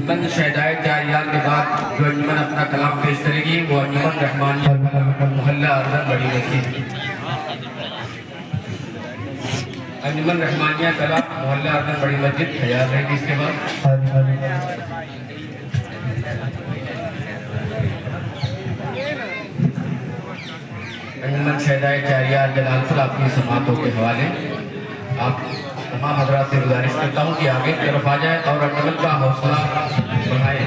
बुलंद शहदाए जारियात के बाद जो अंजुमन अपना कलाम पेश करेगी वो अंजुमन रहमानिया मोहल्ला अर्दन बड़ी नसीब। अंजुमन रहमानिया कलाम मोहल्ला अर्दन बड़ी मस्जिद तैयार रहेगी। इसके बाद अंजुमन शहदाए जारियात जलालपुर आपकी समातों के हवाले आप तमाम हजरात से गुजारिश करता हूँ कि आगे की तरफ आ जाए और अंजुमन का हौसला बढ़ाएं।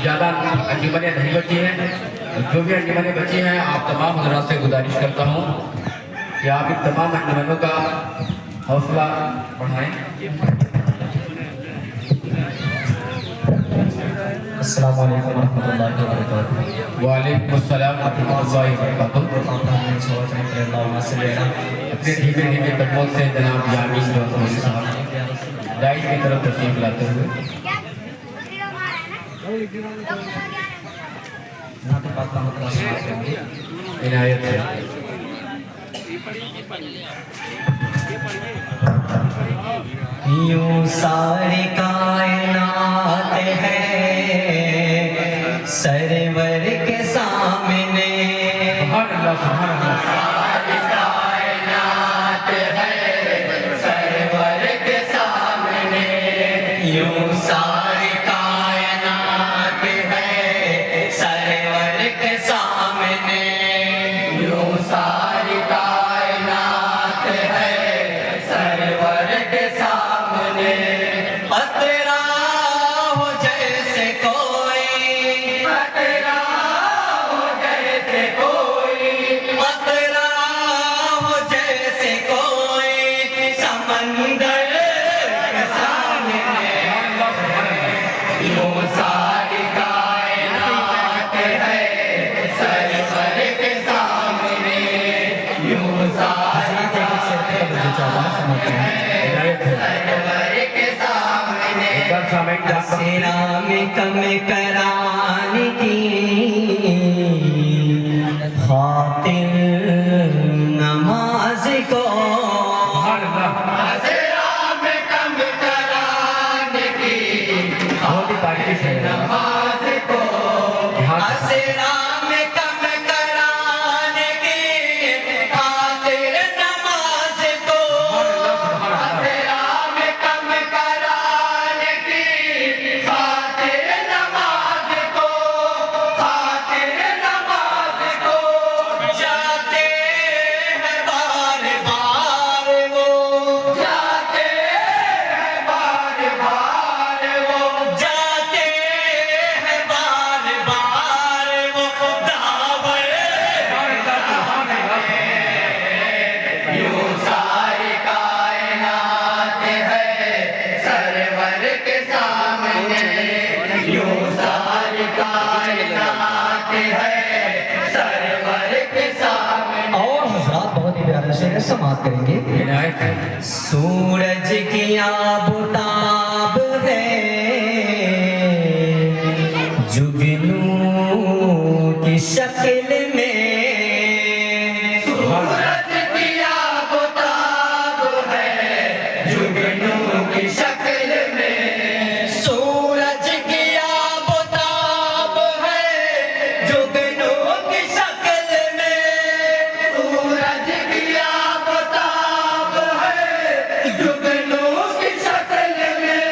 ज़्यादा अंजुमनें नहीं बची हैं, जो भी अंजुमनें बची हैं आप तमाम हजरात से गुजारिश करता हूँ कि आप इन तमाम अंजुमनों का हौसला बढ़ाएं। अस्सलाम वालेकुम रहमतुल्लाहि व बरकातुहू। वालेकुम अस्सलाम रहमतुल्लाहि व बरकातुहू। अपने धीमे धीमे कदमों से जनाब यामीन साहब दाई की तरफ तशरीफ लाते हुए इनायत है। यूं सारी कायनात है सरवर के सामने, सारी कायनात है सरवर के सामने। यूं सारी कायनात है सरवर के सामने। यूं सारी कायनात है सरवर के सामने। पतरा हो जैसे कोई, पतरा हो जैसे कोई, पतरा हो जैसे कोई समंदर के सामने। यूं सारी कायनात है सरवर के सामने। यूं सारी कायनात है सरवर के सामने। असेरा में कम कराने की खातिर नमाज को, असेरा में कम कराने की खातिर नमाज को, असेरा में कम कराने की खातिर नमाज को, असेरा में कम कराने की खातिर नमाज को, खातिर नमाज को जाते हैं बार बार वो, जाते हैं बार बार वो, जाते हैं बार बार वो दावर। यूं सारी कायनात है सरवर के सामने। यूं सारी कायनात है सरवर के सामने। और हज़रात बहुत ही प्यारे से समात करेंगे। इनायत है। सूरज की आबताब है जुगनू की शक्ल में। सूरज की आबताब है जुगनू की शक्ल में। सूरज की आबताब है जुगनू की शक्ल में। सूरज की आबताब है जुगनू की शक्ल में।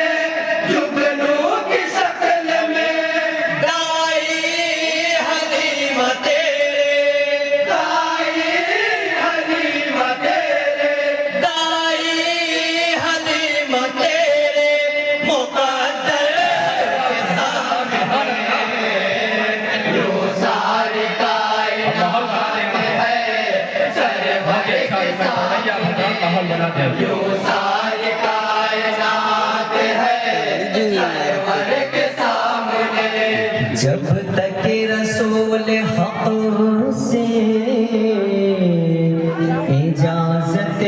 जुगनू की शक्ल में। दाई हलीमा तेरे, दाई हलीमा तेरे, दाई हलीमा तेरे मुक़द्दर के सामने। यूं सारी कायनात है सरवर के सामने। यूं सारी कायनात है सरवर के सामने। जब तक रसूल हक़ से इजाज़त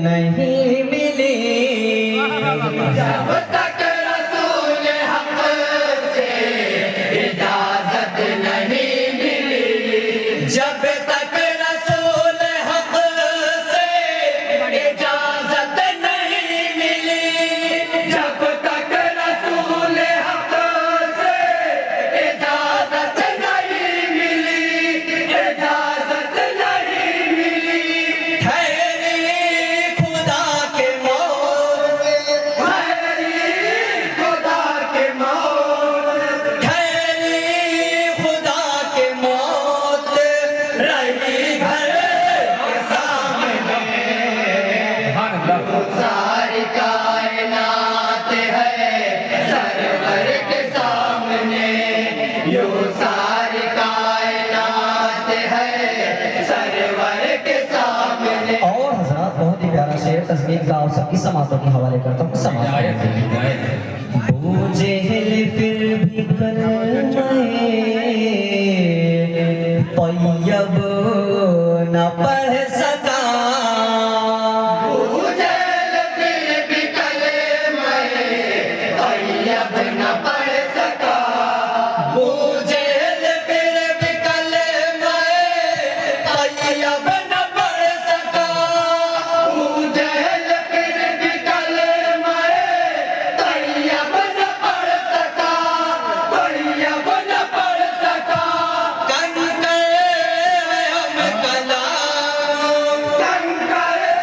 नहीं मिली, जब तक रसूल हक़ से इजाज़त नहीं मिली, जब तक रसूल हक़ से इजाज़त नहीं मिली, जब तक रसूल सरवर के सामने, यूं सारी कायनात है सरवर के सामने। और हजरात बहुत ही प्यारा शेर तस्वीर का आप सबकी समातों के हवाले करता हूँ। हिदायत है, हिदायत है। बूझे फिर भी कलमे तैयब न पढ़ सका, बूझे फिर भी कलमे तैयब न पढ़ सका, बूझे फिर भी कलमे तैयब न पढ़ सका, बूझे फिर भी कलमे तैयब न पढ़ सका, तैयब न पढ़ सका। कन करे हम कलाम, कन करे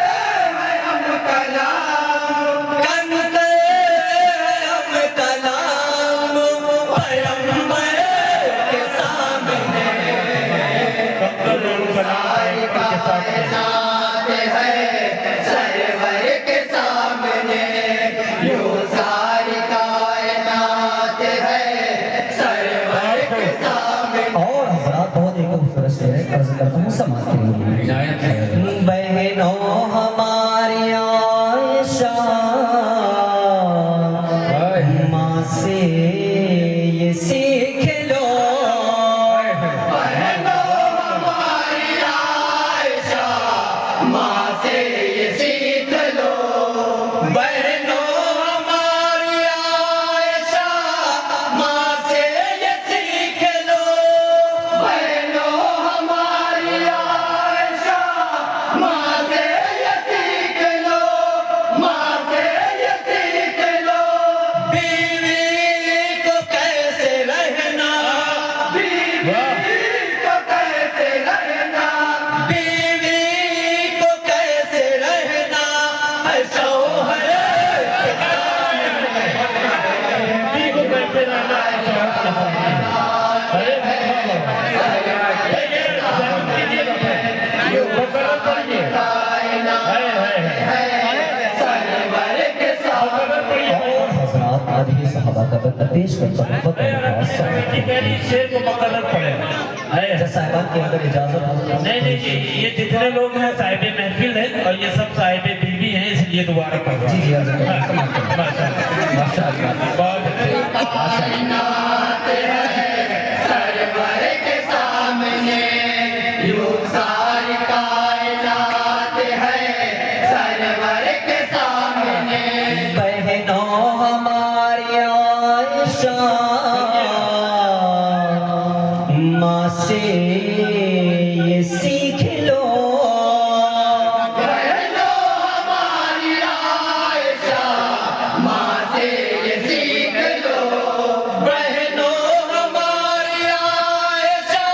हम कलाम, कन करे हम कलाम पैगंबर के सामने, सारी कायनात है सरवर के सामने, यूं सारी कायनात है सरवर के सामने। और हजरात बहुत एक खूबसूरत शेर है, अर्ज करता हूँ समाज के लिए। हिदायत है। बहनों हमारी आयशा माँ से ये सीख लो, बहनों हमारी आयशा माँ से ये सीख लो, बहनों हमारी आयशा माँ से ये सीख लो, बहनों हमारी आयशा माँ से ये सीख लो, माँ से ये सीख लो। बीवी को कैसे रहना, बीवी को कैसे रहना, बीवी को कैसे रहना है शौहर के सरवर के सामने। और हजरात आज ही सहाबा का बंदा पेश करता हूँ। शेर को मकलत पड़ेगा। साहिबान के अंदर इजाजत नहीं नहीं जी, ये जितने लोग हैं साहिब महफिल हैं और ये सब साहिब बीवी हैं, इसलिए दोबारा पढ़ रहा जी हूँ। जी अर्ज करता हूँ। समाप्त करें। माशाअल्लाह, बहुत अच्छे। कायनात है सरवर के सामने, यूं सारी कायनात है सरवर के सामने। बहनों हमारी आयशा माँ से ये सीख लो, बहनों हमारी आयशा माँ से ये सीख लो, बहनों हमारी आयशा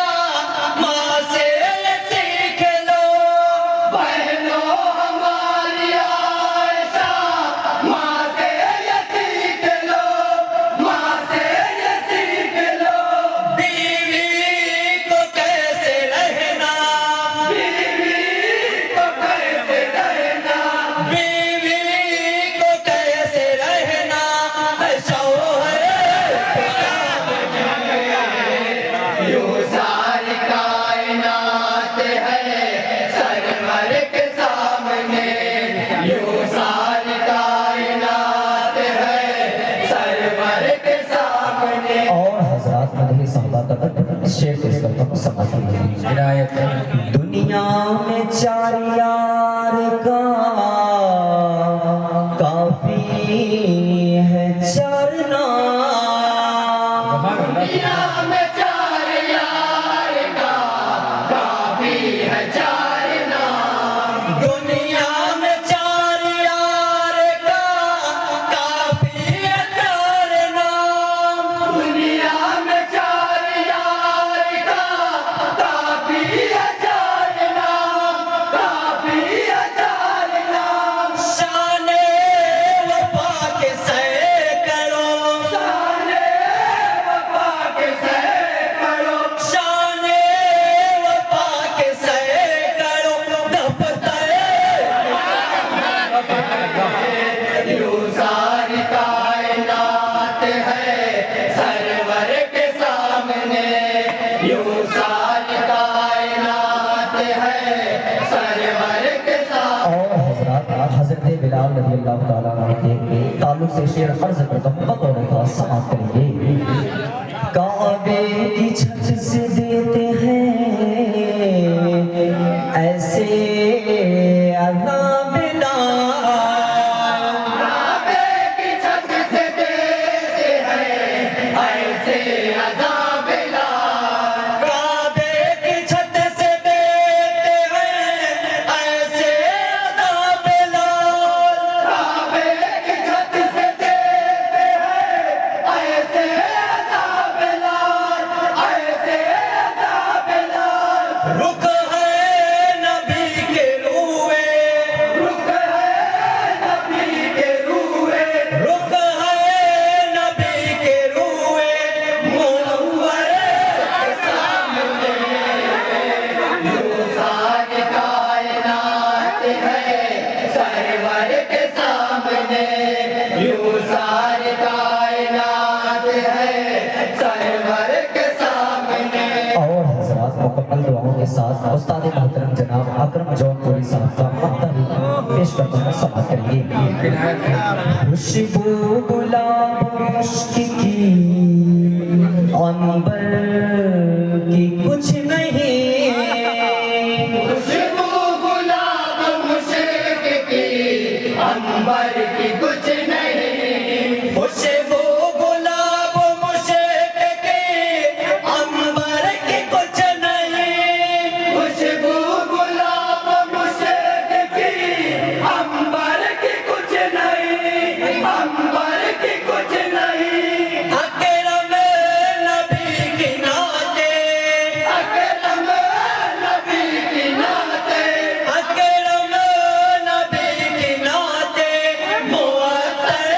माँ से ये सीख लो, बहनों हमारी आयशा माँ से ये सीख लो, माँ से ये सीख लो। बीवी को कैसे रहना, बीवी को कैसे रहना, बीवी को कैसे रहना है शौहर के सामने, यूं सारी कायनात है सरवर के सामने, यूं सारी कायनात है सरवर के सामने। और हजरात मदही साहबा का शेर पेश करता हूँ। समाज के लिए। हिदायत है। दुनिया में चार यार का काफी है चार नाम, दुनिया में चार यार का काफी है चार नाम, दुनिया में चार यार का काफी है चार नाम, दुनिया में चार यार का काफी है चार नाम, काफी है चार नाम। शाने वफा के सैकड़ों, शाने वफा के सैकड़ों, रज़ियल्लाहु ताला अन्हु के ताल्लुक से शेर अर्ज करता हूँ, बतौर खास समाअत करेंगे। काबे की छत से देते हैं ऐसे अज़ाब काबे की छत से देते हैं ऐसे अज़ाब काबे की छत से देते हैं ऐसे अज़ाब काबे की छत से देते हैं ऐसे अज़ाब ऐसे अज़ाब रुक है नबी के रूए, रुक है नबी के रूए रुक है नबी के रूए मुनव्वर सारी कायनात है सरवर के सामने यूं सारी कायनात है सरवर के सामने और हज़रात मुकम्मल दुआओं के साथ उस्ताद मोहतरम जनाब अकरम जौनपुरी साहब का मक्तबी पेश करते हैं, समाअत करेंगे। खुशबू गुलाब मुश्क की अंबर की कुछ नहीं, खुशबू गुलाब मुश्क की अंबर की कुछ नहीं खुशबू गुलाब मुश्क की अंबर की कुछ नहीं, खुशबू गुलाब मुश्क की अंबर की कुछ नहीं अंबर की कुछ नहीं अकरम नबी की नाते, अकरम नबी की नाते अकरम नबी की नाते मुअत्तर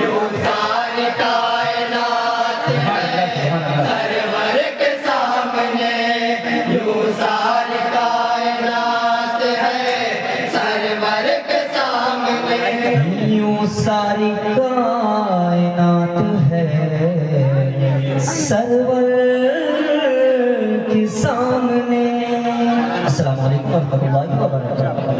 यूं सारी कायनात है सरवर के सामने यूं सारी कायनात है सरवर के सामने यूं सारी कायनात है सरवर के सामने। अस्सलाम वालेकुम व रहमतुल्लाहि व बरकातहू।